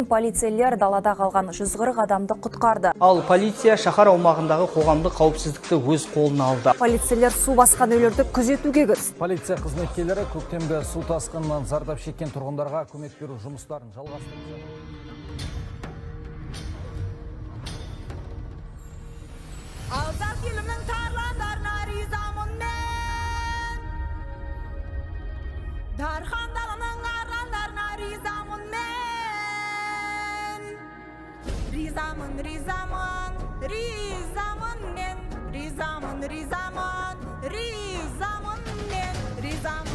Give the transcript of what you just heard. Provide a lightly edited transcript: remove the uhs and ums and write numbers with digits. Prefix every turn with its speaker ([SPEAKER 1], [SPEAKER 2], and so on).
[SPEAKER 1] полицейлер далада қалған 140 адамды құтқарды.
[SPEAKER 2] Ал полиция шаһар аумағындағы қоғамдық қауіпсіздікті өз қолына алды.
[SPEAKER 1] Полицейлер су басқан үйлерді күзетуге кірісті.
[SPEAKER 3] Полиция қызметкерлері көктемгі су тасқынынан зардап шеккен тұрғындарға көмек беру жұмыстарын жалғастырды.
[SPEAKER 4] Алзақ елімнің тарландарына ризамын мен. Дархан даланың арландарына ризамын мен. Ризамын, ризамын, ризамын мен. Ризамын, ризамын, ризамын мен. Ризамын.